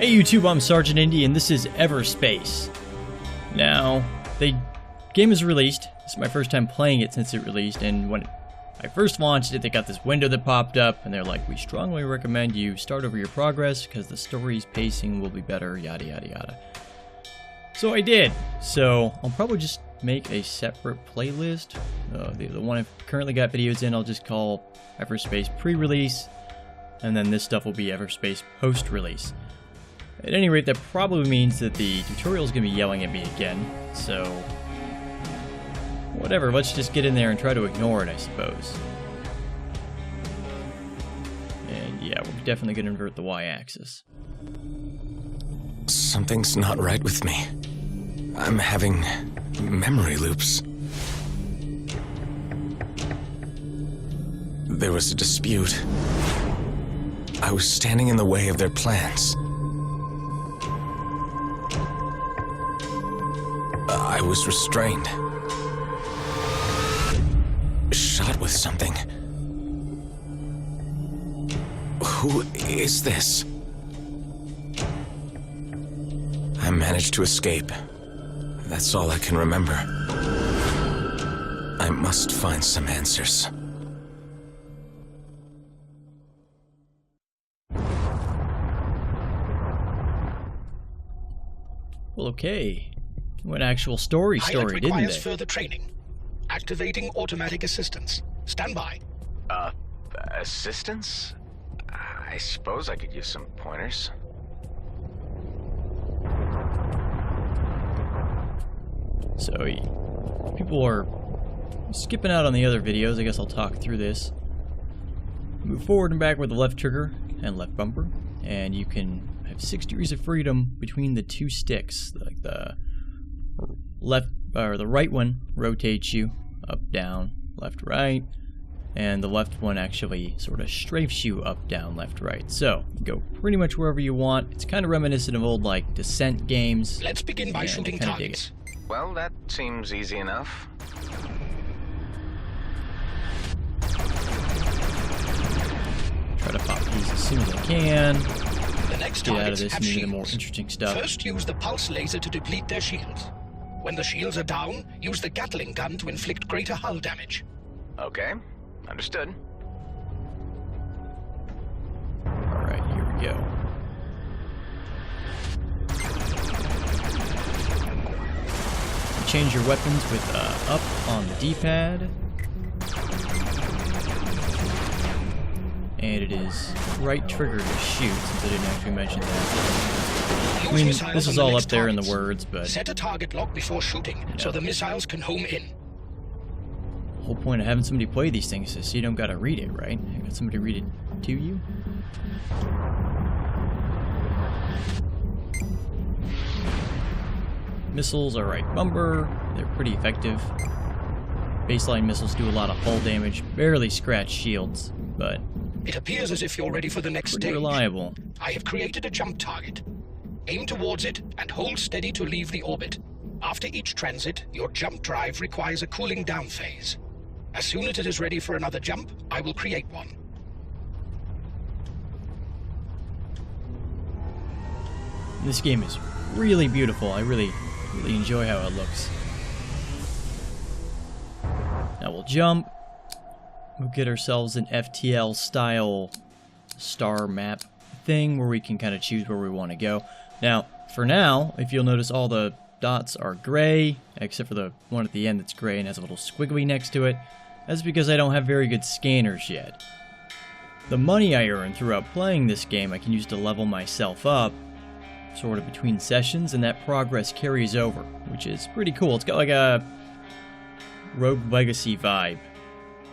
Hey YouTube, I'm Sergeant Indy, and this is Everspace. Now, the game is released. This is my first time playing it since it released, and when I first launched it, they got this window that popped up, and they're like, we strongly recommend you start over your progress, because the story's pacing will be better, yada yada yada. So I did. So, I'll probably just make a separate playlist. The one I've currently got videos in, I'll just call Everspace pre-release, and then this stuff will be Everspace post-release. At any rate, that probably means that the tutorial is going to be yelling at me again, so whatever, let's just get in there and try to ignore it, I suppose. And yeah, we're definitely going to invert the y-axis. Something's not right with me. I'm having memory loops. There was a dispute. I was standing in the way of their plans. I was restrained. Shot with something. Who is this? I managed to escape. That's all I can remember. I must find some answers. Well, okay. What actual story, didn't they? Requires further training. Activating automatic assistance. Stand by. Assistance? I suppose I could use some pointers. So, if people are skipping out on the other videos, I guess I'll talk through this. Move forward and back with the left trigger and left bumper, and you can have 6 degrees of freedom between the two sticks. Like the left or the right one rotates you up, down, left, right, and the left one actually sort of strafes you up, down, left, right. So go pretty much wherever you want. It's kind of reminiscent of old like Descent games. Let's begin by shooting targets. Well, that seems easy enough. Try to pop these as soon as I can. The next Get out of targets this have and do the shields. more interesting stuff. First, use the pulse laser to deplete their shields. When the shields are down, use the Gatling gun to inflict greater hull damage. Okay, understood. Alright, here we go. Change your weapons with up on the D-pad. And it is right trigger to shoot, since I didn't actually mention that. I mean, this is all up there in the words, but set a target lock before shooting, so the missiles can home in. The whole point of having somebody play these things is so you don't gotta read it, right? You got somebody read it to you. Missiles are right bumper. They're pretty effective. Baseline missiles do a lot of hull damage, barely scratch shields, but it appears as if you're ready for the next pretty stage. Reliable. I have created a jump target. Aim towards it and hold steady to leave the orbit. After each transit, your jump drive requires a cooling down phase. As soon as it is ready for another jump, I will create one. This game is really beautiful. I really enjoy how it looks. Now we'll jump. We'll get ourselves an FTL style star map thing where we can kind of choose where we want to go. Now, for now, if you'll notice, all the dots are gray, except for the one at the end that's gray and has a little squiggly next to it. That's because I don't have very good scanners yet. The money I earn throughout playing this game I can use to level myself up sort of between sessions, and that progress carries over, which is pretty cool. It's got like a Rogue Legacy vibe.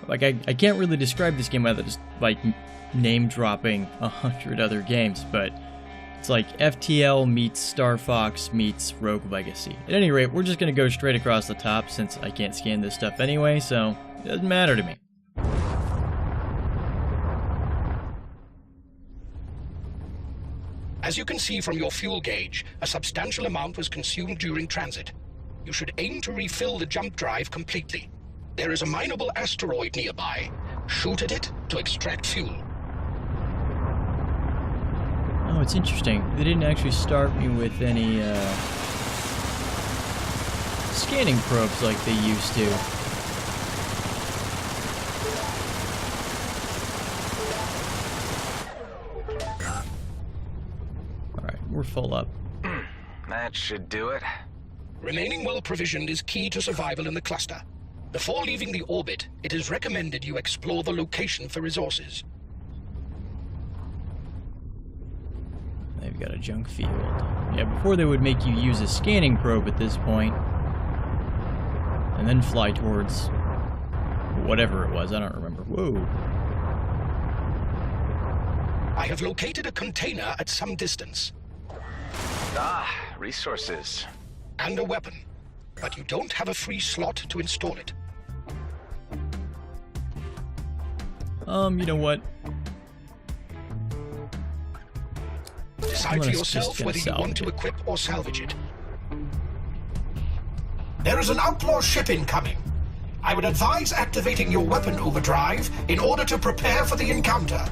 Like, I can't really describe this game without just like name dropping 100 other games, but it's like FTL meets Star Fox meets Rogue Legacy. At any rate, we're just gonna go straight across the top since I can't scan this stuff anyway, so it doesn't matter to me. As you can see from your fuel gauge, a substantial amount was consumed during transit. You should aim to refill the jump drive completely. There is a mineable asteroid nearby. Shoot at it to extract fuel. Oh, it's interesting. They didn't actually start me with any scanning probes like they used to. Alright, we're full up. That should do it. Remaining well provisioned is key to survival in the cluster. Before leaving the orbit, it is recommended you explore the location for resources. They've got a junk field. Yeah, before they would make you use a scanning probe at this point, and then fly towards whatever it was. I don't remember. Whoa. I have located a container at some distance. Ah, resources. And a weapon. But you don't have a free slot to install it. You know what? Decide for yourself whether you want to equip or salvage it. There is an outlaw ship incoming. I would advise activating your weapon overdrive in order to prepare for the encounter.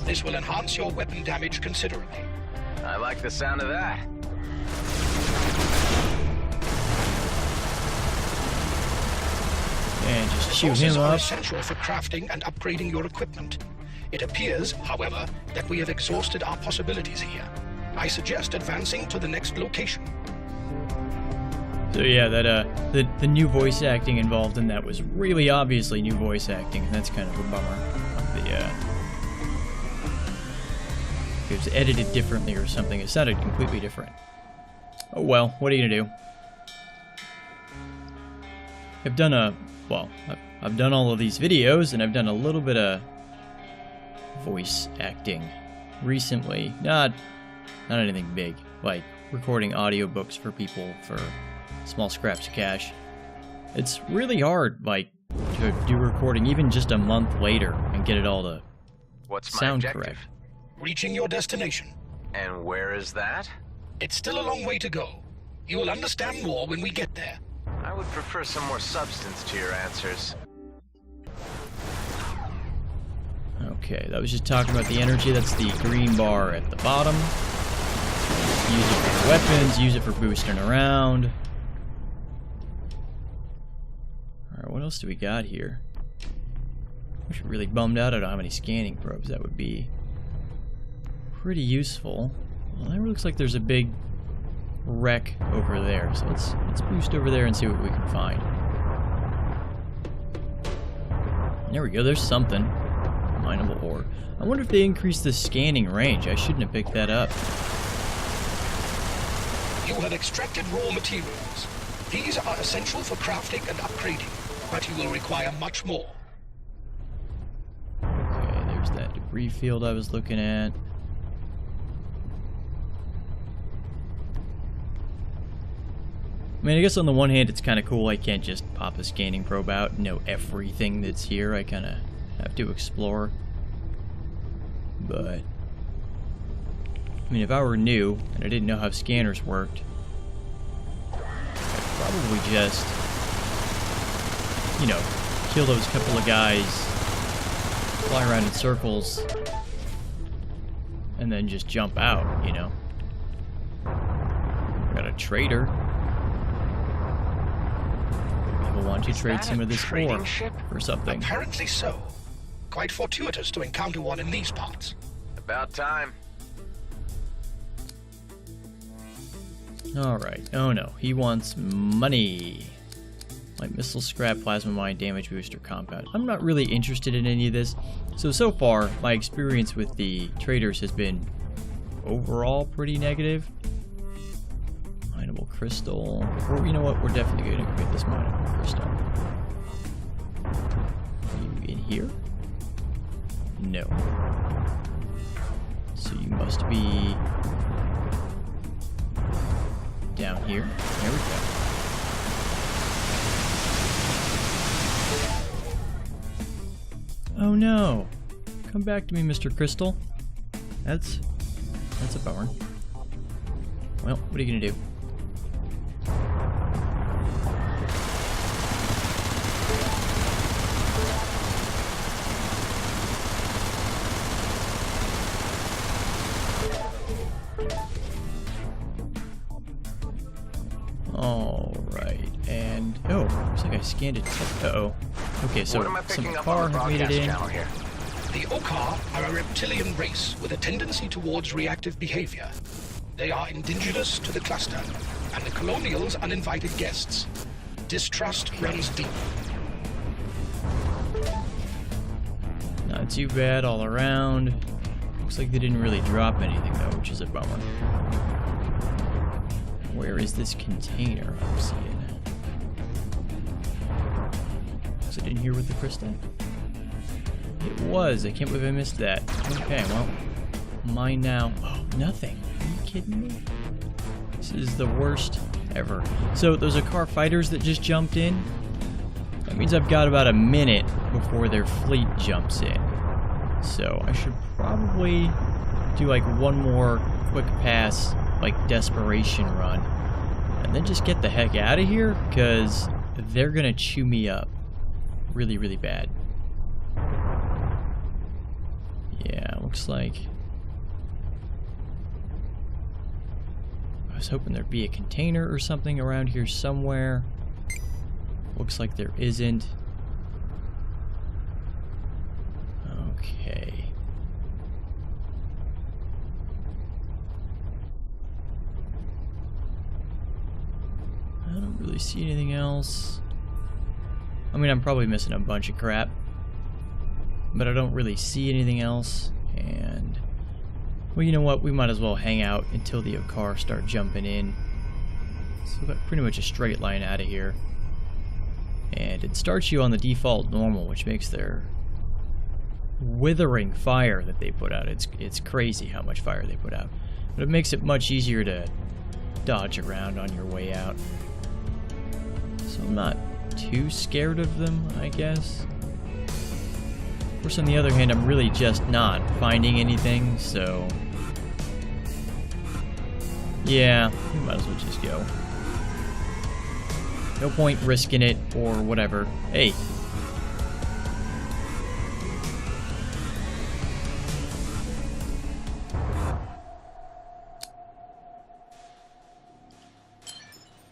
This will enhance your weapon damage considerably. I like the sound of that. And just shoot Resources him are up. essential for crafting and upgrading your equipment. It appears, however, that we have exhausted our possibilities here. I suggest advancing to the next location. So yeah, that the new voice acting involved in that was really obviously new voice acting, and that's kind of a bummer. It was edited differently or something. It sounded completely different. Oh well, what are you gonna do? I've done I've done all of these videos, and I've done a little bit of voice acting recently. Not anything big, like recording audiobooks for people for small scraps of cash. It's really hard, like, to do recording even just a month later and get it all to What's my sound objective? correct. Reaching your destination. And where is that? It's still a long way to go. You will understand more when we get there. I would prefer some more substance to your answers. Okay, that was just talking about the energy. That's the green bar at the bottom. Use it for weapons, use it for boosting around. Alright, what else do we got here? I should really bummed out I don't have any scanning probes. That would be pretty useful. Well, it looks like there's a big wreck over there, so let's boost over there and see what we can find. There we go, there's something. Mineable ore. I wonder if they increased the scanning range. I shouldn't have picked that up. You have extracted raw materials. These are essential for crafting and upgrading, but you will require much more. Okay, there's that debris field I was looking at. I mean, I guess on the one hand, it's kind of cool. I can't just pop a scanning probe out and know everything that's here. I kind of have to explore. But I mean, if I were new and I didn't know how scanners worked, I'd probably just, you know, kill those couple of guys, fly around in circles, and then just jump out, you know. Got a trader. People want to trade some of this ore or something. Apparently so. Quite fortuitous to encounter one in these parts. About time. Alright. Oh no. He wants money. Like missile scrap, plasma mine, damage booster, compound. I'm not really interested in any of this. So far, my experience with the traders has been overall pretty negative. Mineable crystal. Or, you know what? We're definitely going to get this mineable crystal. Are you in here? No. So you must be down here. There we go. Oh no! Come back to me, Mr. Crystal. That's a bummer. Well, what are you gonna do? I scanned it. Uh-oh. Okay, so What am I some picking up car on the have made it broadcast in. channel here? The Okar are a reptilian race with a tendency towards reactive behavior. They are indigenous to the cluster, and the colonials uninvited guests. Distrust runs deep. Not too bad all around. Looks like they didn't really drop anything though, which is a bummer. Where is this container I'm seeing? Was it in here with the crystal? It was. I can't believe I missed that. Okay, well, mine now. Oh, nothing. Are you kidding me? This is the worst ever. So those Akar fighters that just jumped in, that means I've got about a minute before their fleet jumps in. So I should probably do like one more quick pass, like desperation run, and then just get the heck out of here, because they're gonna chew me up really, really bad. Yeah, looks like I was hoping there'd be a container or something around here somewhere. Looks like there isn't. Okay. I don't really see anything else. I mean, I'm probably missing a bunch of crap, but I don't really see anything else. And, well, you know what? We might as well hang out until the Okar start jumping in. So we've got pretty much a straight line out of here. And it starts you on the default normal, which makes their withering fire that they put out. It's crazy how much fire they put out. But it makes it much easier to dodge around on your way out. So I'm not too scared of them, I guess. Of course, on the other hand, I'm really just not finding anything, so yeah, we might as well just go. No point risking it or whatever. Hey.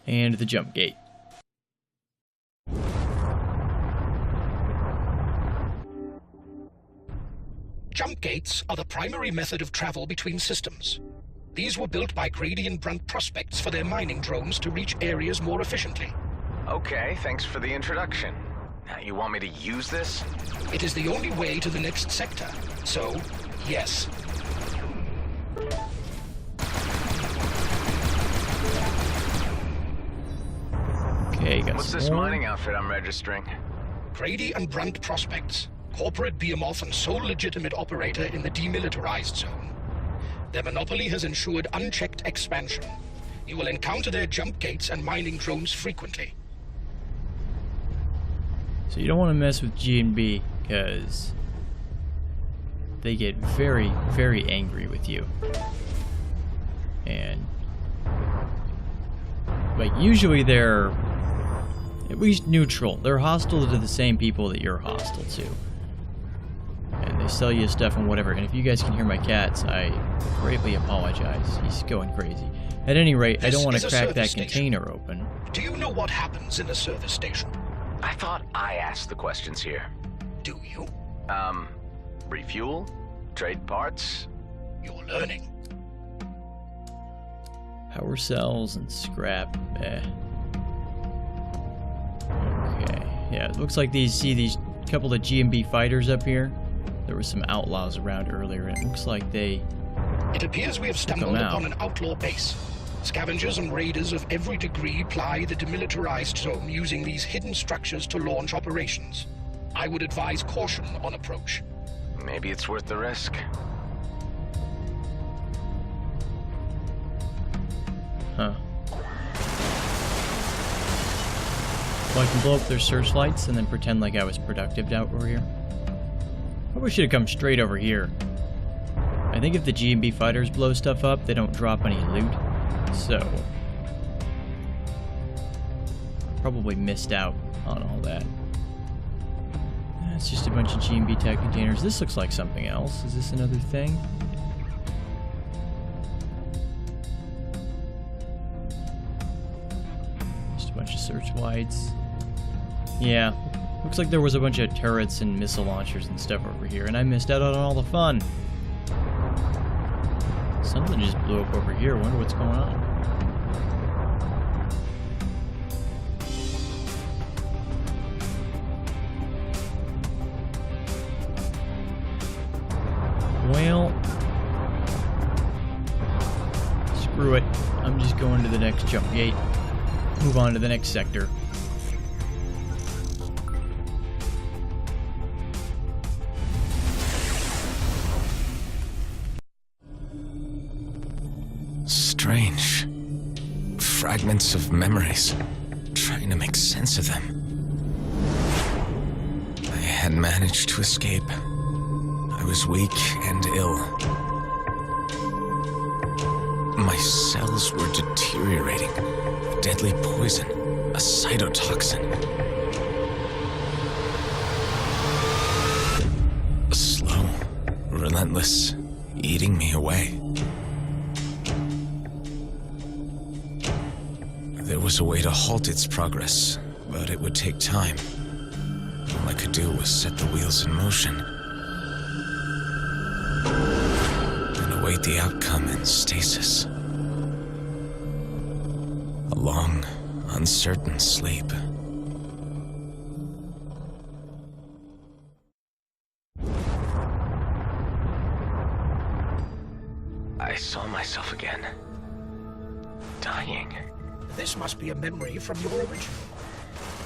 And the jump gate. Jump gates are the primary method of travel between systems. These were built by Grady and Brunt prospects for their mining drones to reach areas more efficiently. Okay, thanks for the introduction. Now, you want me to use this? It is the only way to the next sector, so, yes. Okay, got What's some this more. mining outfit I'm registering? Grady and Brunt prospects, corporate behemoth and sole legitimate operator in the demilitarized zone. Their monopoly has ensured unchecked expansion. You will encounter their jump gates and mining drones frequently. So you don't want to mess with G&B, because they get very, very angry with you. And, like, usually they're at least neutral. They're hostile to the same people that you're hostile to. And they sell you stuff and whatever. And if you guys can hear my cats, I greatly apologize. He's going crazy. At any rate, I don't want to crack that container open. Do you know what happens in a service station? I thought I asked the questions here. Do you? Refuel? Trade parts? You're learning. Power cells and scrap. Okay. Yeah, it looks like these couple of G&B fighters up here. There were some outlaws around earlier, and it looks like they... It appears we have stumbled upon an outlaw base. Scavengers and raiders of every degree ply the demilitarized zone using these hidden structures to launch operations. I would advise caution on approach. Maybe it's worth the risk. Huh. Well, I can blow up their searchlights and then pretend like I was productive out over here. Probably should have come straight over here. I think if the G&B fighters blow stuff up, they don't drop any loot. So, probably missed out on all that. It's just a bunch of G&B tech containers. This looks like something else. Is this another thing? Just a bunch of searchlights. Yeah. Looks like there was a bunch of turrets and missile launchers and stuff over here, and I missed out on all the fun. Something just blew up over here. I wonder what's going on. Well, screw it. I'm just going to the next jump gate. Move on to the next sector. Strange. Fragments of memories. Trying to make sense of them. I had managed to escape. I was weak and ill. My cells were deteriorating. Deadly poison. A cytotoxin. Slow. Relentless. Eating me away. There was a way to halt its progress, but it would take time. All I could do was set the wheels in motion. And await the outcome in stasis. A long, uncertain sleep. I saw myself again. Dying. This must be a memory from your original.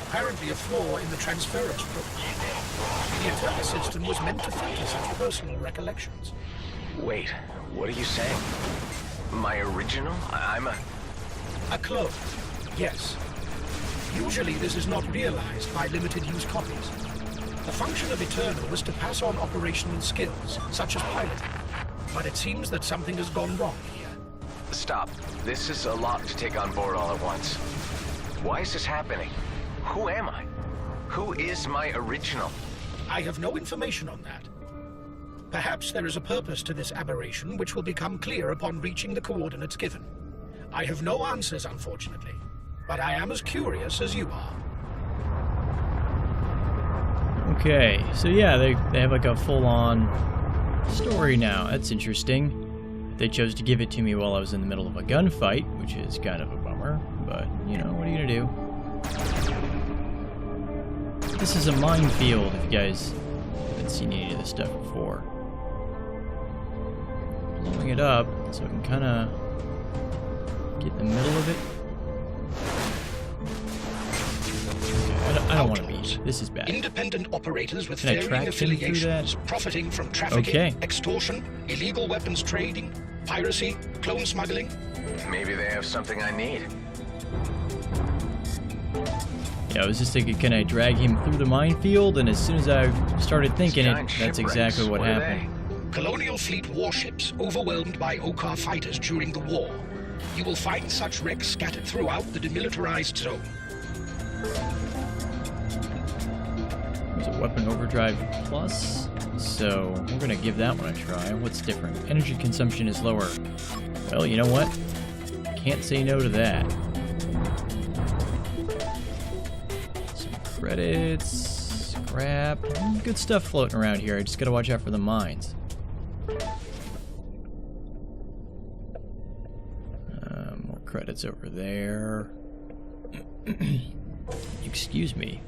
Apparently a flaw in the transference program. The entire system was meant to filter such personal recollections. Wait, what are you saying? My original? I'm a... A clone, yes. Usually this is not realized by limited-use copies. The function of Eternal was to pass on operational skills, such as piloting. But it seems that something has gone wrong here. Stop. This is a lot to take on board all at once. Why is this happening? Who am I? Who is my original? I have no information on that. Perhaps there is a purpose to this aberration which will become clear upon reaching the coordinates given. I have no answers, unfortunately, but I am as curious as you are. Okay, so yeah, they have like a full-on story now. That's interesting. They chose to give it to me while I was in the middle of a gunfight, which is kind of a bummer, but, you know, what are you gonna do? This is a minefield, if you guys haven't seen any of this stuff before. Blowing it up so I can kind of get in the middle of it. I don't want to be. This is bad. Independent operators with Can I varying track him through affiliations, that? profiting from trafficking, Okay. extortion, illegal weapons trading, piracy, clone smuggling. Maybe they have something I need. Yeah, I was just thinking, can I drag him through the minefield? And as soon as I started thinking it, Giant that's shipwrecks. exactly what What are happened. Colonial fleet warships overwhelmed by Okar fighters during the war. You will find such wrecks scattered throughout the demilitarized zone. There's a weapon overdrive plus, so we're gonna give that one a try. What's different? Energy consumption is lower. Well, you know what? Can't say no to that. Some credits, scrap, good stuff floating around here. I just gotta watch out for the mines. More credits over there. Excuse me.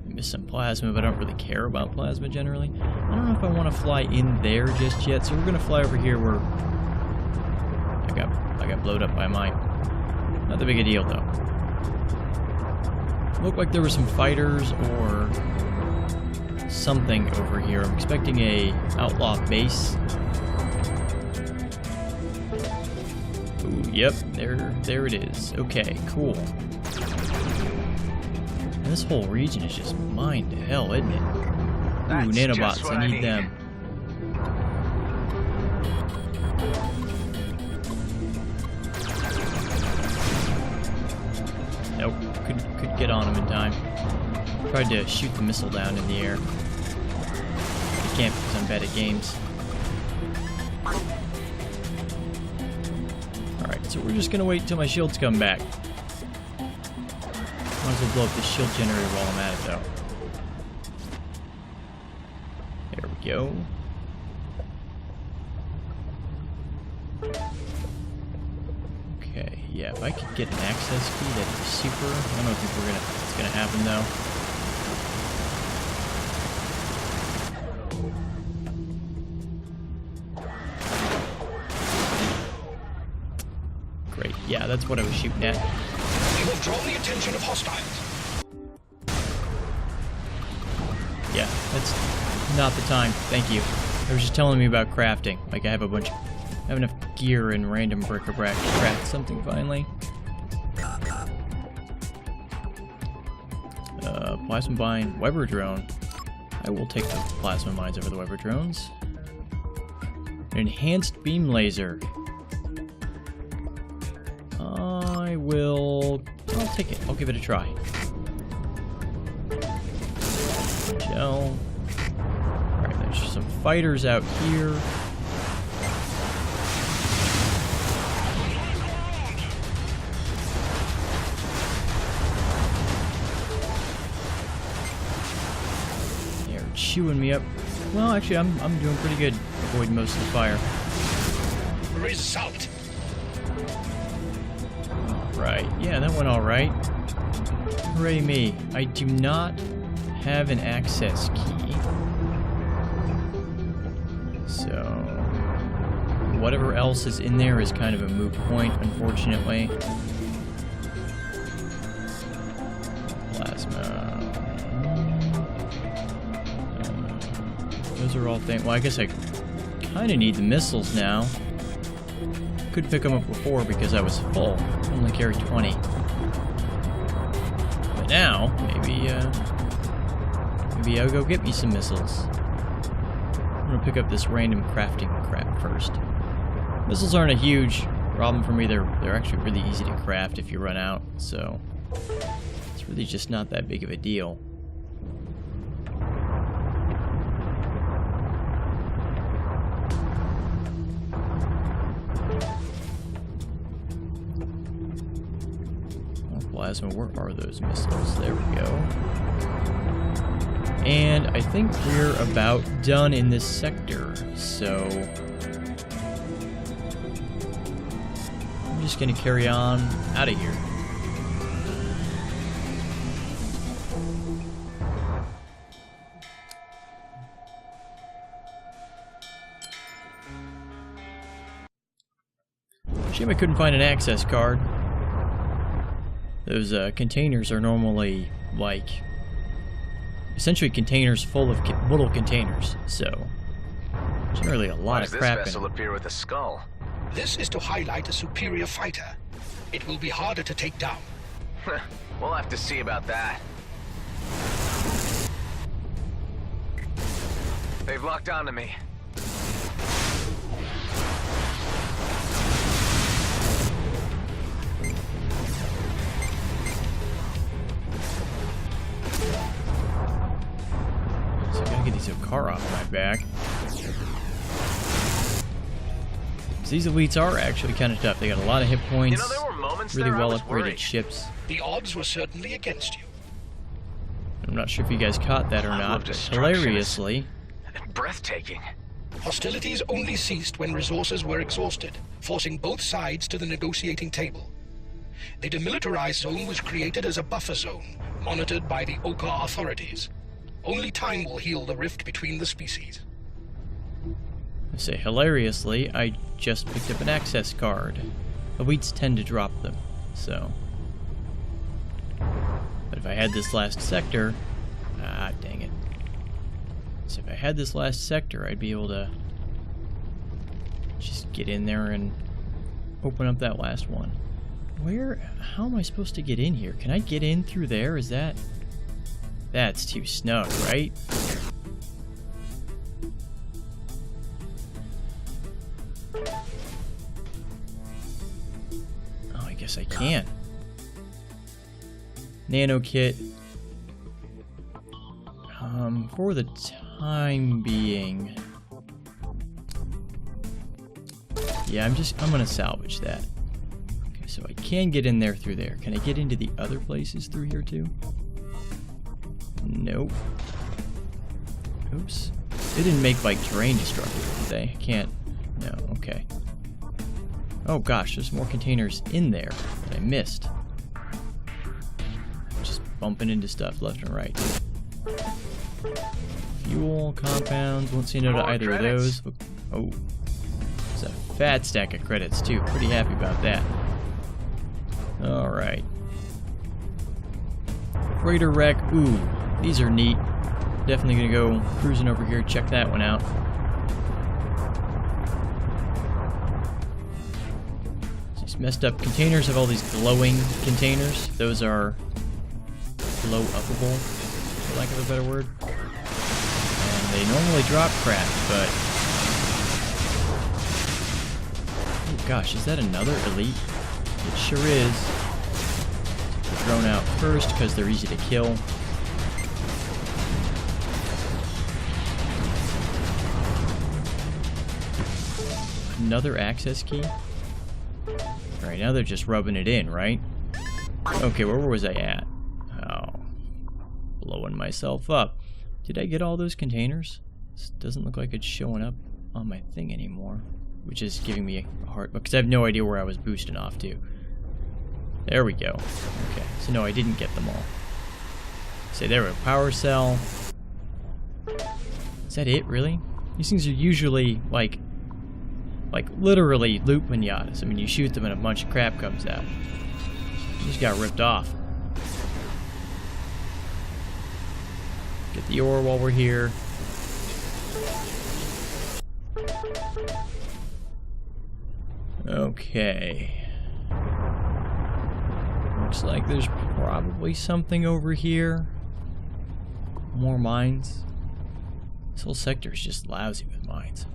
I missed some plasma, but I don't really care about plasma generally. I don't know if I want to fly in there just yet, so we're gonna fly over here where I got blowed up by a mine. Not that big a deal though. Looked like there were some fighters or something over here. I'm expecting a outlaw base. Ooh, yep, there it is. Okay, cool. And this whole region is just mined to hell, isn't it? Ooh, That's nanobots, just what I I need need. them. Nope, could get on them in time. Tried to shoot the missile down in the air. I can't because I'm bad at games. Alright, so we're just gonna wait till my shields come back. Might as well blow up the shield generator while I'm at it, though. There we go. Okay, yeah, if I could get an access key, that'd be super. I don't think it's gonna happen, though. Great, yeah, that's what I was shooting at. You have drawn the attention of hostiles. Yeah, that's not the time. Thank you. They were just telling me about crafting. Like, I have enough gear and random bric-a-brac to craft something finally. Plasma mine, Weber drone. I will take the plasma mines over the Weber drones. An enhanced beam laser. I'll take it. I'll give it a try. Gel. Alright, there's some fighters out here. They're chewing me up. Well, actually, I'm doing pretty good avoiding most of the fire. Result. Right, yeah, that went alright. Hooray me. I do not have an access key. So, whatever else is in there is kind of a moot point, unfortunately. Plasma. Those are all things. Well, I guess I kind of need the missiles now. Could pick them up before because I was full. Only carried 20. But now, maybe I'll go get me some missiles. I'm gonna pick up this random crafting crap first. Missiles aren't a huge problem for me. They're actually really easy to craft if you run out. So it's really just not that big of a deal. Plasma, where are those missiles? There we go. And I think we're about done in this sector, so I'm just gonna carry on out of here. Shame I couldn't find an access card. Those containers are normally, like, essentially containers full of little containers, so generally a lot of crap in Why does this them. vessel appear with a skull? This is to highlight a superior fighter. It will be harder to take down. We'll have to see about that. They've locked onto me. So I gotta get these car off my back. These elites are actually kind of tough. They got a lot of hit points. You know, there were moments really there I well was upgraded worried. ships. The odds were certainly against you. I'm not sure if you guys caught that or Level not, of but destruction is hilariously, breathtaking. Hostilities only ceased when resources were exhausted, forcing both sides to the negotiating table. The demilitarized zone was created as a buffer zone, monitored by the Oka authorities. Only time will heal the rift between the species. I say hilariously, I just picked up an access card. Elites tend to drop them, so. But if I had this last sector, dang it. So if I had this last sector, I'd be able to just get in there and open up that last one. How am I supposed to get in here? Can I get in through there? That's too snug, right? Oh, I guess I can. Nano kit. For the time being. Yeah, I'm gonna salvage that. Okay, so So I can get in there through there. Can I get into the other places through here too? Nope. Oops. They didn't make like terrain destructive, did they? I can't. No, okay. Oh gosh, there's more containers in there that I missed. Just bumping into stuff left and right. Fuel, compounds, won't say no to either of those. Oh. It's a fat stack of credits too. Pretty happy about that. Alright. Freighter wreck. Ooh, these are neat. Definitely gonna go cruising over here, check that one out. These messed up containers have all these glowing containers. Those are blow-upable, for lack of a better word. And they normally drop crap, but... oh gosh, is that another elite? It sure is. They're thrown out first because they're easy to kill. Another access key? Alright, now they're just rubbing it in, right? Okay, where was I at? Oh. Blowing myself up. Did I get all those containers? This doesn't look like it's showing up on my thing anymore. Which is giving me a hard... because I have no idea where I was boosting off to. There we go. Okay, so no, I didn't get them all. Say there we go. Power cell. Is that it, really? These things are usually, like literally loot pinatas. I mean, you shoot them and a bunch of crap comes out. You just got ripped off. Get the ore while we're here. Okay. Looks like there's probably something over here. More mines. This whole sector is just lousy with mines.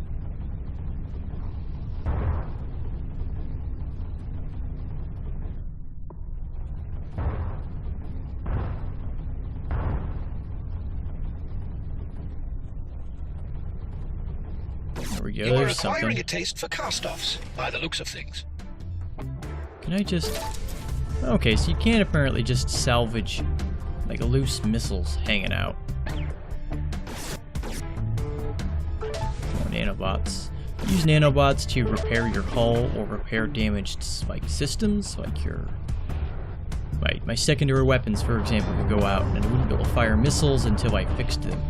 There we go, You are there's acquiring something. a taste for cast-offs, by the looks of things. Can I just... okay, so you can apparently just salvage, like, loose missiles hanging out. More nanobots. Use nanobots to repair your hull or repair damaged, like, systems, like your... my secondary weapons, for example, would go out and I wouldn't be able to fire missiles until I fixed them.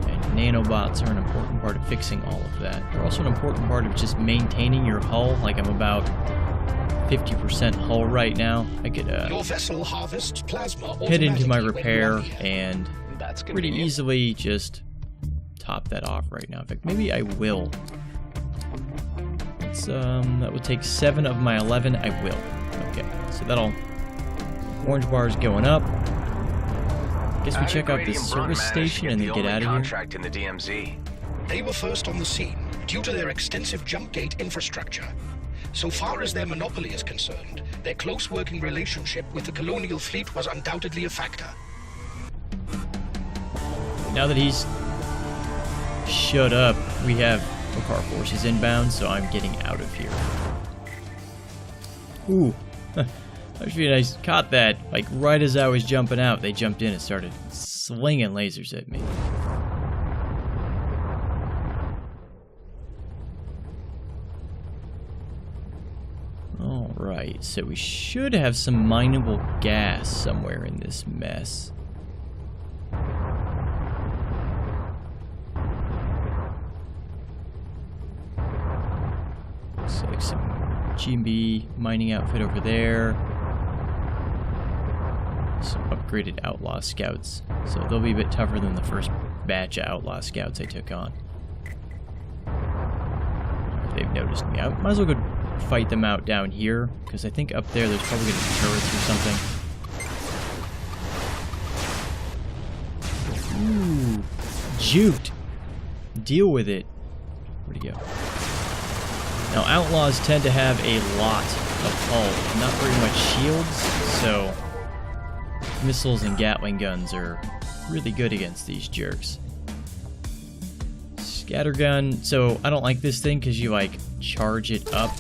And nanobots are an important part of fixing all of that. They're also an important part of just maintaining your hull. Like, I'm about 50% hull right now. I could Your vessel harvests plasma head into my automatically when you repair are near. and That's pretty convenient. easily just top that off right now. In fact, maybe I will. It's, that would take 7 of my 11. I will. Okay, so that'll... orange bar is going up. Guess we check out this service station and then get out of here. Contract in the DMZ. They were first on the scene due to their extensive jump gate infrastructure. So far as their monopoly is concerned, their close working relationship with the colonial fleet was undoubtedly a factor. Now that he's shut up, we have Okar forces inbound, so I'm getting out of here. Ooh. Actually, I caught that, like, right as I was jumping out, they jumped in and started slinging lasers at me. Alright, so we should have some mineable gas somewhere in this mess. Looks like some G&B mining outfit over there. Some upgraded outlaw scouts, so they'll be a bit tougher than the first batch of outlaw scouts I took on. Right, they've noticed me. I might as well go fight them out down here, because I think up there there's probably going to be turrets or something. Ooh, juked. Deal with it. Where'd he go? Now, outlaws tend to have a lot of hull, not very much shields, so missiles and Gatling guns are really good against these jerks. Scattergun, so I don't like this thing because you, like, charge it up.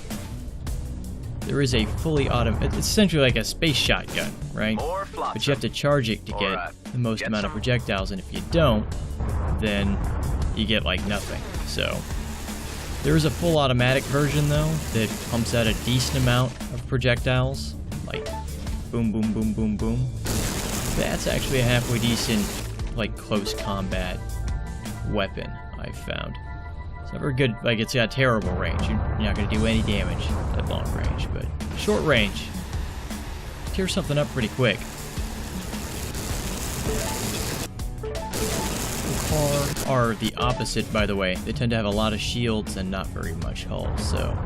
there is a fully automatic, it's essentially like a space shotgun, right? More flotsam. But you have to charge it to get the most get amount of some. projectiles, and if you don't, then you get like nothing. So there is a full automatic version though that pumps out a decent amount of projectiles, like boom, boom, boom, boom, boom. That's actually a halfway decent, like, close combat weapon I've found. It's never good, like, it's got terrible range. You're not going to do any damage at long range, but short range, tear something up pretty quick. The car are the opposite, by the way. They tend to have a lot of shields and not very much hull, so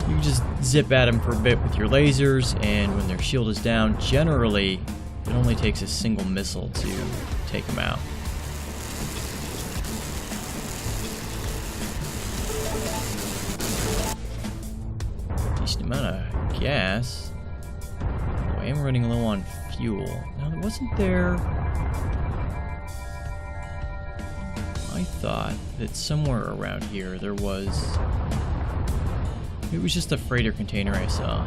you can just zip at them for a bit with your lasers, and when their shield is down, generally, it only takes a single missile to take them out. Decent amount of gas. Oh, I am running low on fuel. Now, wasn't there... I thought that somewhere around here there was... It was just a freighter container I saw.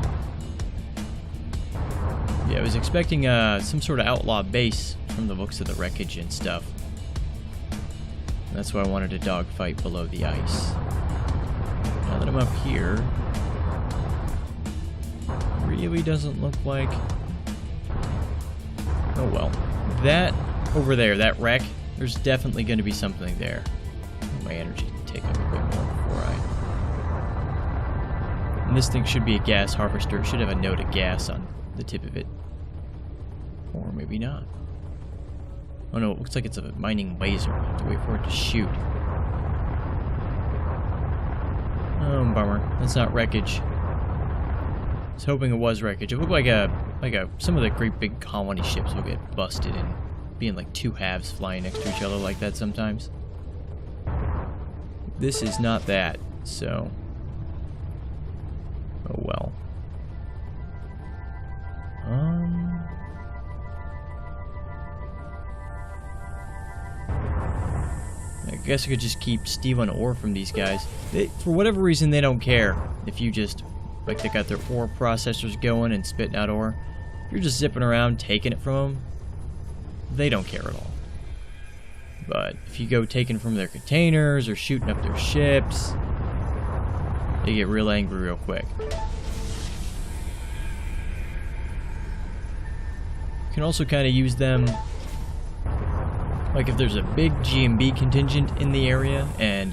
Yeah, I was expecting some sort of outlaw base from the looks of the wreckage and stuff. That's why I wanted a dogfight below the ice. Now that I'm up here, really doesn't look like... Oh well. That over there, that wreck, there's definitely going to be something there. My energy can take up a bit more before I... And this thing should be a gas harvester. It should have a note of gas on the tip of it. Or maybe not. Oh no, it looks like it's a mining laser. I have to wait for it to shoot. Oh, bummer. That's not wreckage. I was hoping it was wreckage. It looked like some of the great big colony ships will get busted and be in like two halves flying next to each other like that sometimes. This is not that, so... Oh well. I guess I could just keep stealing ore from these guys. For whatever reason, they don't care if you just, like, they got their ore processors going and spitting out ore. If you're just zipping around taking it from them, they don't care at all. But if you go taking from their containers or shooting up their ships, they get real angry real quick. You can also kind of use them, like if there's a big GMB contingent in the area and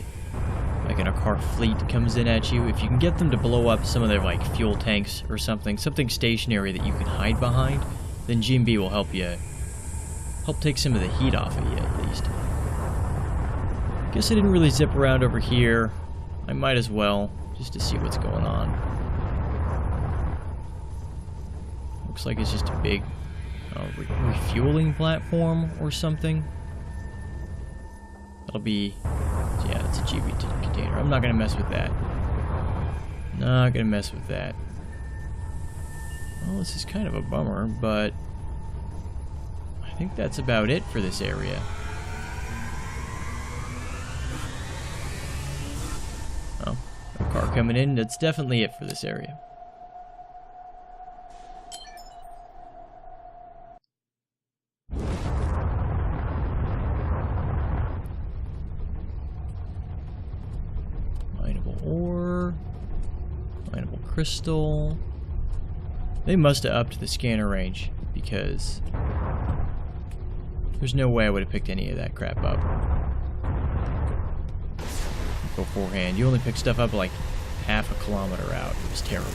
like an Akar fleet comes in at you, if you can get them to blow up some of their like fuel tanks or something stationary that you can hide behind, then GMB will help take some of the heat off of you at least. Guess I didn't really zip around over here. I might as well, just to see what's going on. Looks like it's just a big refueling platform or something. That'll be... Yeah, it's a GB container. I'm not going to mess with that. Not going to mess with that. Well, this is kind of a bummer, but... I think that's about it for this area. Oh, a car coming in. That's definitely it for this area. Ore, mineable crystal. They must have upped the scanner range because there's no way I would have picked any of that crap up beforehand. You only pick stuff up like half a kilometer out. It was terrible.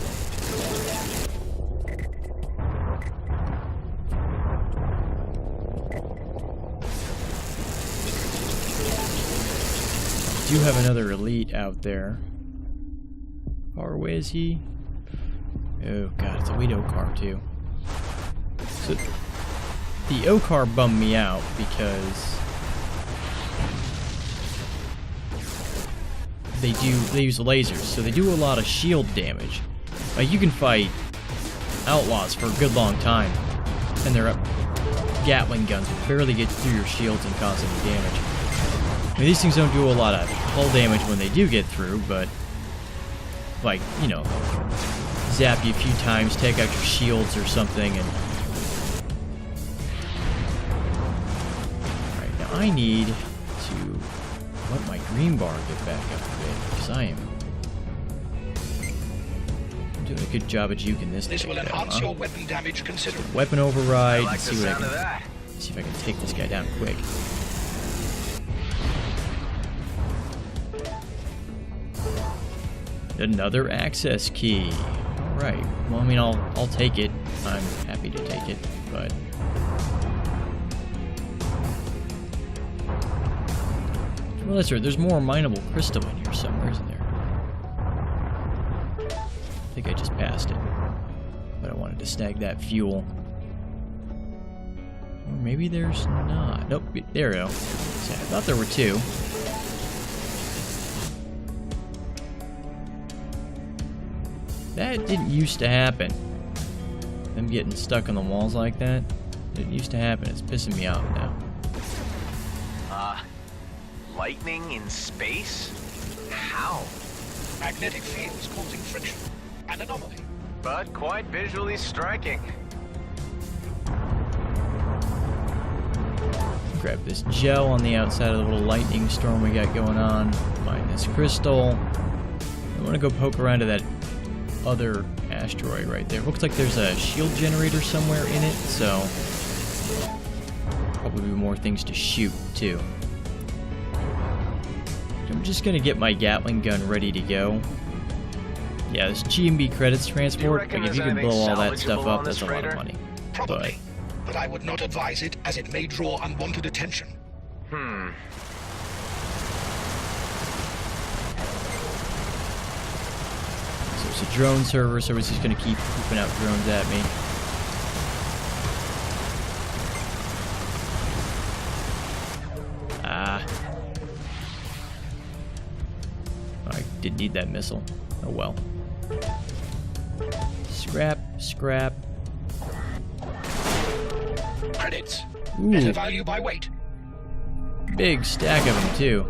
I do have another elite out there. How far away is he? Oh god, it's a wheat Okar too. So the Okar bummed me out because they use lasers, so they do a lot of shield damage. Like you can fight outlaws for a good long time, and their Gatling guns will barely get through your shields and cause any damage. I mean, these things don't do a lot of hull damage when they do get through, but like, you know, zap you a few times, take out your shields or something, and... Alright, now I need to let my green bar get back up a bit, because I am doing a good job of juking this This thing will down, enhance huh? your weapon damage considerably. Weapon override, I like and see the what I sound of can... that. See if I can take this guy down quick. Another access key. Alright. Well, I mean, I'll take it. I'm happy to take it, but... Well, that's right. There's more mineable crystal in here somewhere, isn't there? I think I just passed it. But I wanted to snag that fuel. Or maybe there's not. Nope, there we go. See, I thought there were two. That didn't used to happen. Them getting stuck on the walls like that. Didn't used to happen. It's pissing me off now. Lightning in space? How? Magnetic fields causing friction. An anomaly. But quite visually striking. Grab this gel on the outside of the little lightning storm we got going on. Mine this crystal. I want to go poke around to that other asteroid right there. Looks like there's a shield generator somewhere in it, so probably more things to shoot too. I'm just gonna get my Gatling gun ready to go. Yeah, this G&B credits transport, like if you can blow all that stuff up, that's a lot of money. Probably. But I would not advise it, as it may draw unwanted attention. So it's a drone server, so it's just gonna keep pooping out drones at me. I did need that missile. Oh well. Scrap, scrap. Credits. Ooh. Better value by weight. Big stack of them too.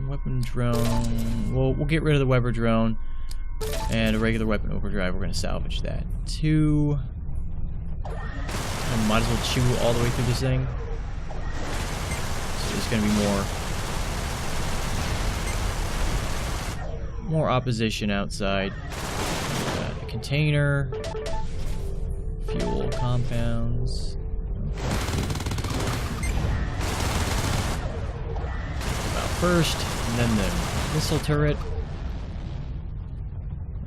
Weapon drone. We'll get rid of the Weber drone and a regular weapon overdrive. We're gonna salvage that. Two. I might as well chew all the way through this thing. So there's gonna be more opposition outside. The container. Fuel compounds. About first, and then the missile turret.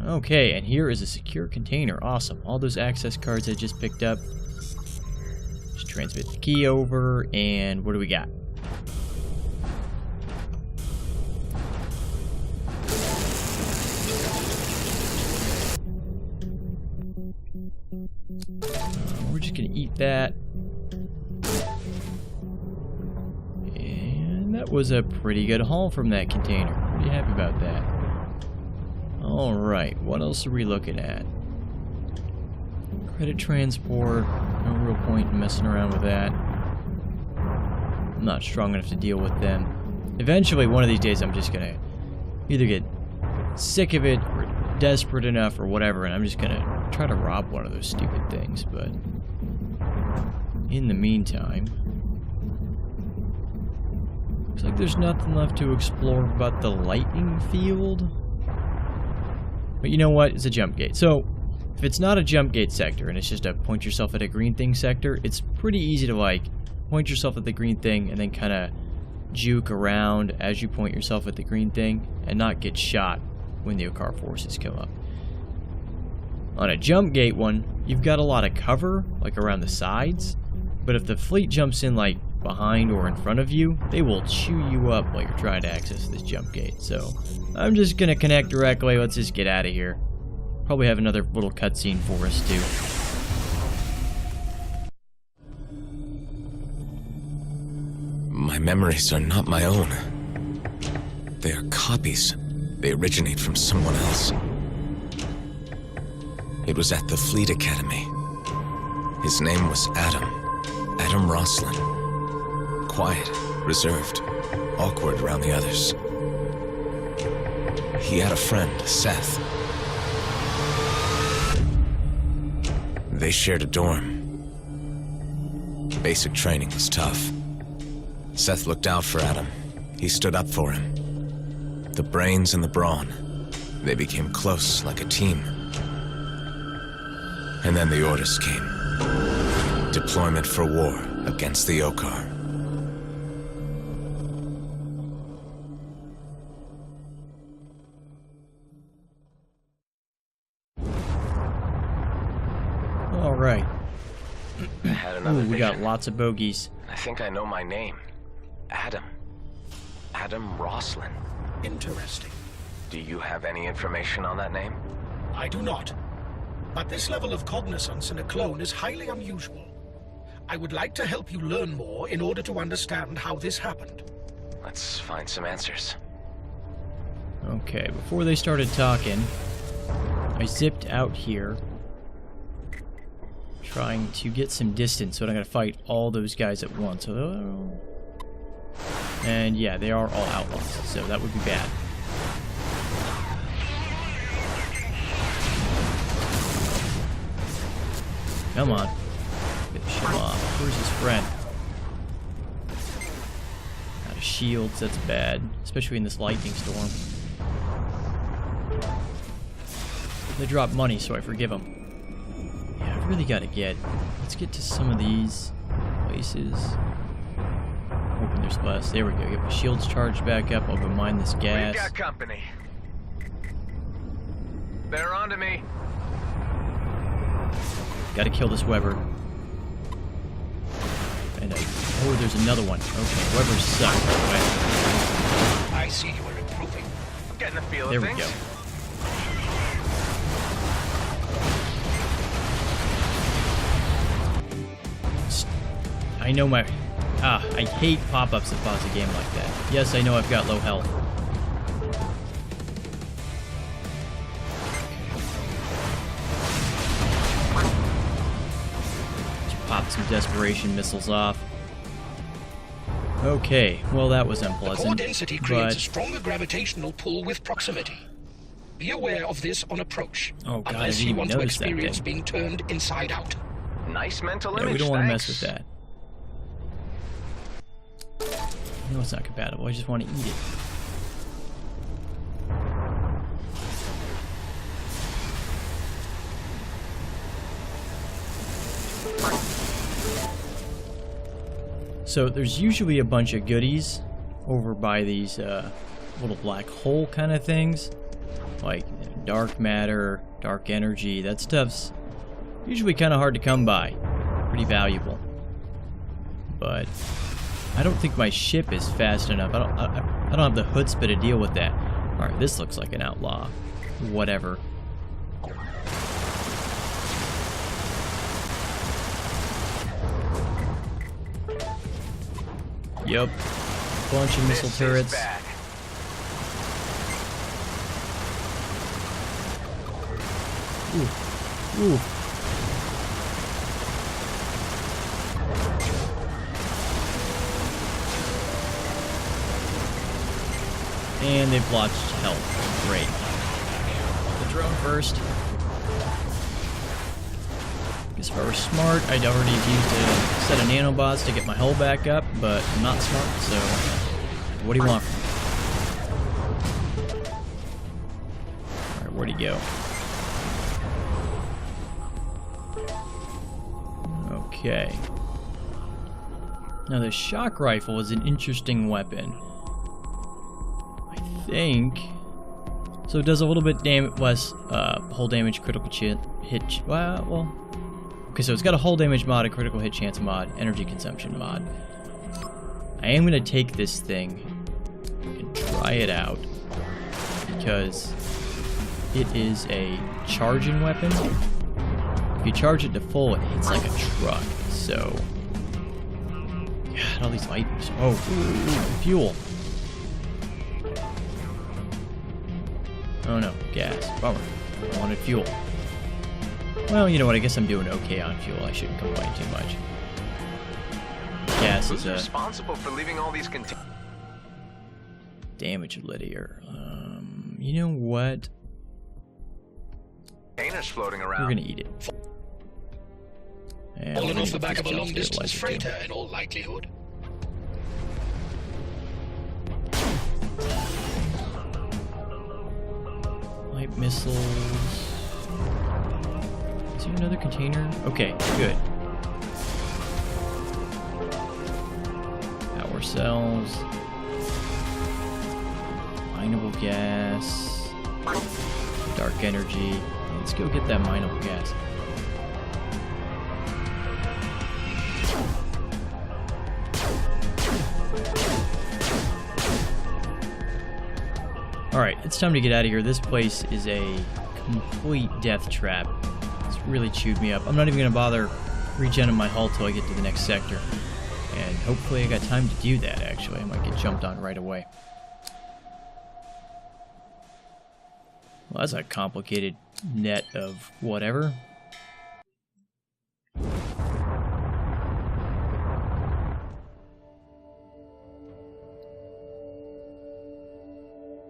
Okay, and here is a secure container. Awesome. All those access cards I just picked up. Just transmit the key over, and what do we got? We're just gonna eat that. And that was a pretty good haul from that container. Pretty happy about that. Alright, what else are we looking at? Credit transport. No real point in messing around with that. I'm not strong enough to deal with them. Eventually, one of these days, I'm just gonna either get sick of it or desperate enough or whatever, and I'm just gonna try to rob one of those stupid things, but in the meantime, looks like there's nothing left to explore but the lightning field. But you know what? It's a jump gate. So, if it's not a jump gate sector and it's just a point yourself at a green thing sector, it's pretty easy to like point yourself at the green thing and then kind of juke around as you point yourself at the green thing and not get shot when the Okar forces come up. On a jump gate one, you've got a lot of cover, like around the sides, but if the fleet jumps in like behind or in front of you, they will chew you up while you're trying to access this jump gate. So I'm just gonna connect directly. Let's just get out of here. Probably have another little cutscene for us too. My memories are not my own. They are copies. They originate from someone else. It was at the Fleet Academy. His name was Adam Roslin. Quiet, reserved, awkward around the others. He had a friend, Seth. They shared a dorm. Basic training was tough. Seth looked out for Adam. He stood up for him. The brains and the brawn. They became close, like a team. And then the orders came. Deployment for war against the Okar. All right. I had another We got vision. lots of bogeys. I think I know my name. Adam. Adam Roslin. Interesting. Do you have any information on that name? I do not. But this level of cognizance in a clone is highly unusual. I would like to help you learn more in order to understand how this happened. Let's find some answers. Okay, before they started talking, I zipped out here, trying to get some distance so I don't gotta fight all those guys at once. And yeah, they are all outlaws, so that would be bad. Come on. Finish him off. Where's his friend? Out of shields, that's bad. Especially in this lightning storm. They drop money, so I forgive them. Yeah, I really gotta get... Let's get to some of these places. Hoping there's less. There we go. Get my shields charged back up. I'll go mine this gas. We've got company. They're onto me. Gotta kill this Weber. And oh, there's another one. Okay, Weber sucks. I see you are improving. I'm getting the feel There of we things. go. I know my... I hate pop-ups that pause a game like that. Yes, I know I've got low health. Just pop some desperation missiles off. Okay, well that was The core unpleasant, density creates a but... stronger gravitational pull with proximity. Be aware of this on approach, Oh god, I unless didn't you even want to notice that experience thing. being turned inside out. Nice mental Yeah, image. we don't want to mess thanks. with that. No, it's not compatible. I just want to eat it. So there's usually a bunch of goodies over by these little black hole kind of things, like dark matter, dark energy. That stuff's usually kind of hard to come by. Pretty valuable. But I don't think my ship is fast enough. I don't have the chutzpah to deal with that. All right, this looks like an outlaw. Whatever. Yep. Bunch of missile This turrets. is bad. Ooh. And they've launched health. Great. The drone first. Guess if I were smart, I'd already have used a set of nanobots to get my hull back up, but I'm not smart, so what do you want from me? Alright, where'd he go? Okay. Now the shock rifle is an interesting weapon. I think... So it does a little bit less hull damage, critical hit... Well... Okay, so it's got a hull damage mod, a critical hit chance mod, energy consumption mod. I am going to take this thing and try it out, because it is a charging weapon. If you charge it to full, it hits like a truck, so... God, all these lightnings. Oh, ooh, fuel. Oh no, gas. Bummer. I wanted fuel. Well, you know what, I guess I'm doing okay on fuel. I shouldn't complain too much. Gas Who's is a responsible for leaving all these containers? damage linear. You know what? Containers floating We're around. gonna eat it. And we're Fallen gonna off the get back this of a jump long-distance stabilizer, too. freighter, in all likelihood. Light missiles. Is there another container? Okay, good. Power cells. Mineable gas. Dark energy. Let's go get that mineable gas. Alright, it's time to get out of here. This place is a complete death trap. It's really chewed me up. I'm not even going to bother regenning my hull till I get to the next sector. And hopefully I got time to do that, actually. I might get jumped on right away. Well, that's a complicated net of whatever.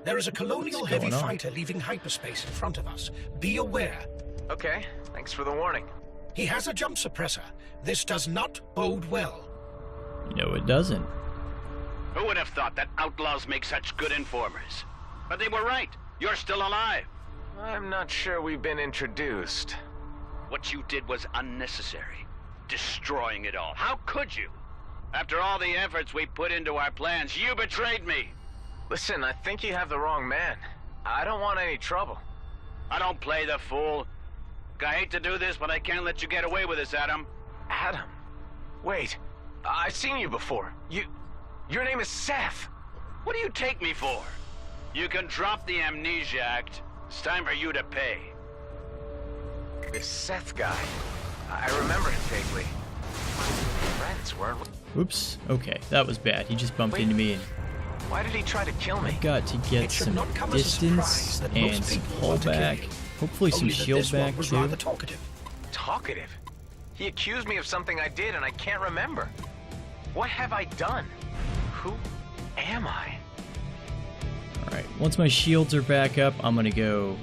There is a colonial What's heavy going on? fighter leaving hyperspace in front of us. Be aware. Okay, thanks for the warning. He has a jump suppressor. This does not bode well. No, it doesn't. Who would have thought that outlaws make such good informers? But they were right. You're still alive. I'm not sure we've been introduced. What you did was unnecessary. Destroying it all. How could you? After all the efforts we put into our plans, you betrayed me. Listen, I think you have the wrong man. I don't want any trouble. I don't play the fool. I hate to do this, but I can't let you get away with this, Adam. Adam? Wait, I've seen you before. Your name is Seth. What do you take me for? You can drop the Amnesia Act. It's time for you to pay. This Seth guy. I remember him vaguely. Friends, weren't we? Oops. Okay, that was bad. He just bumped Wait. into me and Why did he try to kill me? got to get It should some not come as a distance surprise that and most some people hull want to kill back. you. Hopefully some Only that shield this one back was too. rather talkative. Talkative. He accused me of something I did and I can't remember. What have I done? Who am I? Alright, once my shields are back up, I'm gonna go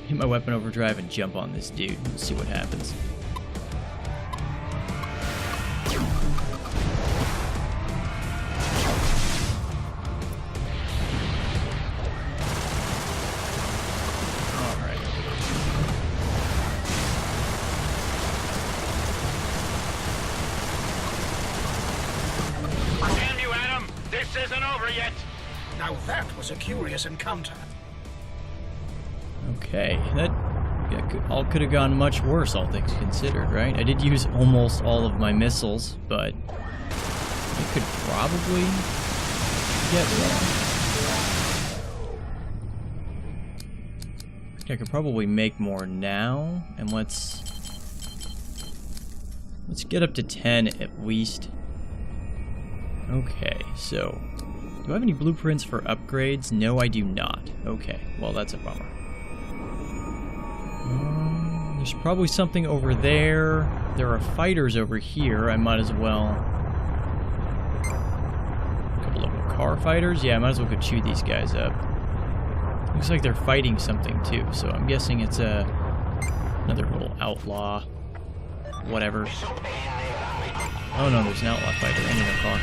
hit my weapon overdrive and jump on this dude and see what happens. Alright. Damn you, Adam! This isn't over yet! Now that was a curious encounter. Okay, that all could have gone much worse, all things considered, right? I did use almost all of my missiles, but it could probably get one. I could probably make more now, and let's get up to 10 at least. Okay, so do I have any blueprints for upgrades? No, I do not. Okay, well that's a bummer. There's probably something over there. There are fighters over here. I might as well. A couple of car fighters. Yeah, I might as well go chew these guys up. Looks like they're fighting something too, so I'm guessing it's another little outlaw. Whatever. Oh no, there's an outlaw fighter in the car.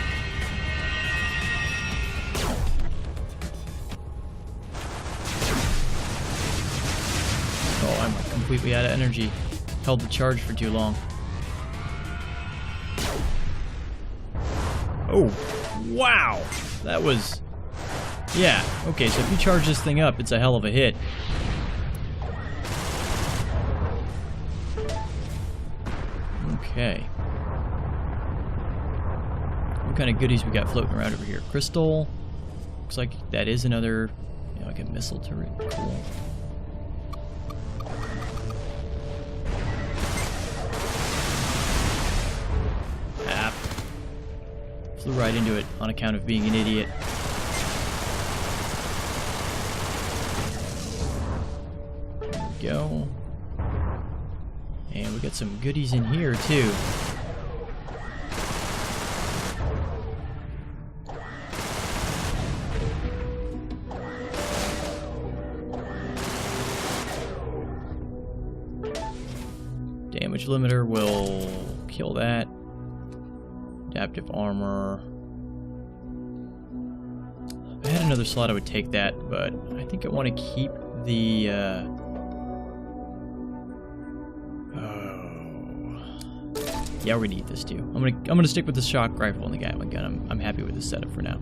Oh, I'm completely out of energy. Held the charge for too long. Oh, wow! That was... Yeah, okay, so if you charge this thing up, it's a hell of a hit. Okay. What kind of goodies we got floating around over here? Crystal. Looks like that is another, you know, like a missile turret. Cool. Ah. Flew right into it on account of being an idiot. There we go. And we got some goodies in here too. damage limiter will kill that. Adaptive armor. If I had another slot, I would take that, but I think I want to keep the... Yeah, we're gonna eat this too. I'm gonna stick with the shock rifle and the Gatling gun. I'm happy with this setup for now.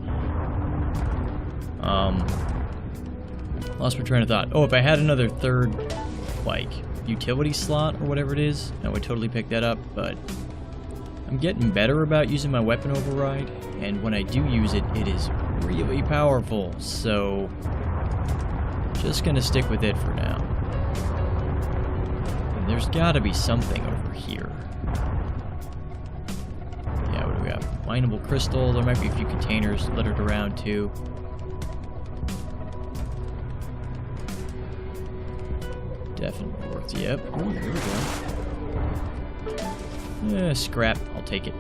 Lost my train of thought. Oh, if I had another third, like, utility slot or whatever it is, I would totally pick that up, but I'm getting better about using my weapon override, and when I do use it, it is really powerful, so just gonna stick with it for now. And there's gotta be something over here. Yeah, what do we got? Mineable crystal. There might be a few containers littered around too. Definitely worth. Yep. Ooh, here we go. Yeah, scrap. I'll take it.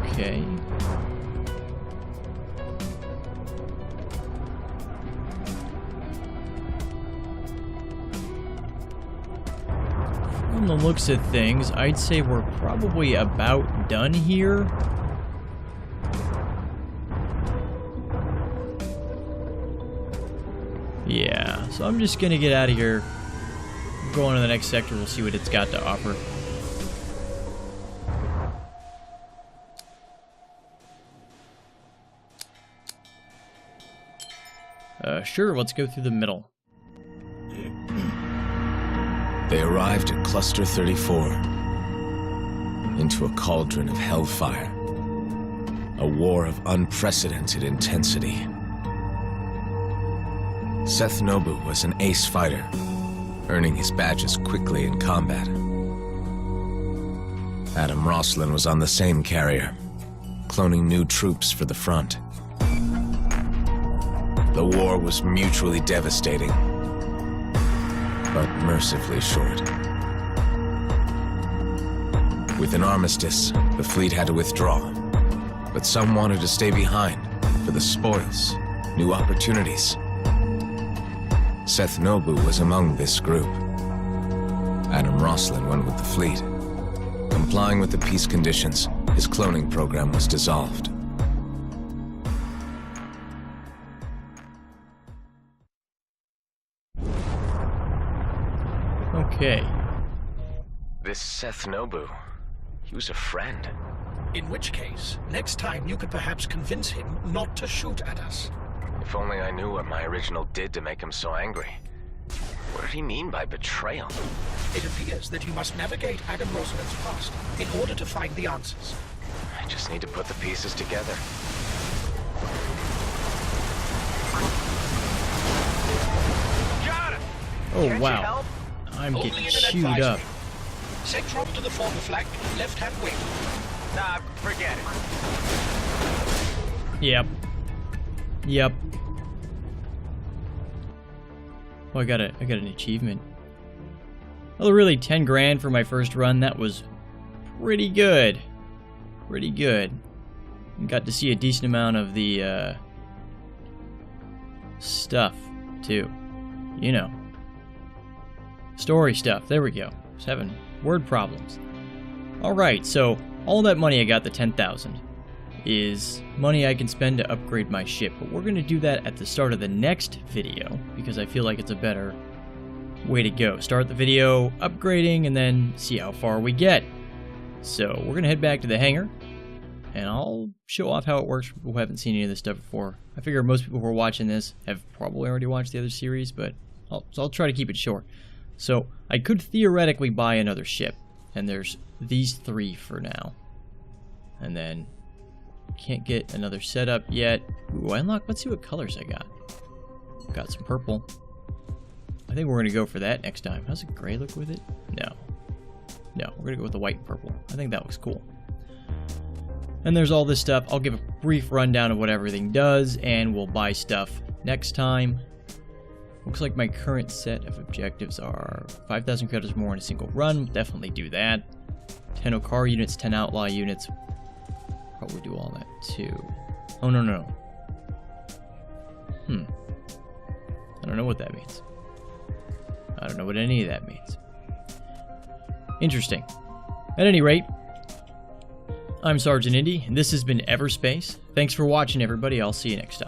Okay. From the looks of things, I'd say we're probably about done here. Yeah, so I'm just gonna get out of here. Go on to the next sector, we'll see what it's got to offer. Sure, let's go through the middle. They arrived at Cluster 34, into a cauldron of hellfire, a war of unprecedented intensity. Seth Nobu was an ace fighter, earning his badges quickly in combat. Adam Roslin was on the same carrier, cloning new troops for the front. The war was mutually devastating, but mercifully short. With an armistice, the fleet had to withdraw, but some wanted to stay behind for the spoils, new opportunities. Seth Nobu was among this group. Adam Roslin went with the fleet. Complying with the peace conditions, his cloning program was dissolved. Okay. This Seth Nobu, he was a friend. In which case, next time you could perhaps convince him not to shoot at us. If only I knew what my original did to make him so angry. What did he mean by betrayal? It appears that you must navigate Adam Roslin's past in order to find the answers. I just need to put the pieces together. Got it! Oh, Can't wow. you help? I'm Only getting in an chewed up. advisory. Set drop to the former flank, left-hand wing. Nah, forget it. Yep. Yep. Oh, I got an achievement. Well, really, 10 grand for my first run. That was pretty good. Pretty good. And got to see a decent amount of the stuff too. You know, story stuff. There we go. Just having word problems. All right, so all that money I got, the 10,000. Is money I can spend to upgrade my ship, but we're going to do that at the start of the next video because I feel like it's a better way to go. Start the video upgrading and then see how far we get. So we're going to head back to the hangar and I'll show off how it works for people who haven't seen any of this stuff before. I figure most people who are watching this have probably already watched the other series, but I'll try to keep it short. So I could theoretically buy another ship, and there's these 3 for now. And then can't get another setup yet. Ooh, I unlocked. Let's see what colors I got. Got some purple. I think we're going to go for that next time. How's the gray look with it? No. No, we're going to go with the white and purple. I think that looks cool. And there's all this stuff. I'll give a brief rundown of what everything does, and we'll buy stuff next time. Looks like my current set of objectives are 5,000 credits more in a single run. Definitely do that. 10 Okar units, 10 Outlaw units. Probably do all that too. Oh, no. I don't know what that means. I don't know what any of that means. Interesting. At any rate, I'm Sergeant Indy, and this has been Everspace. Thanks for watching, everybody. I'll see you next time.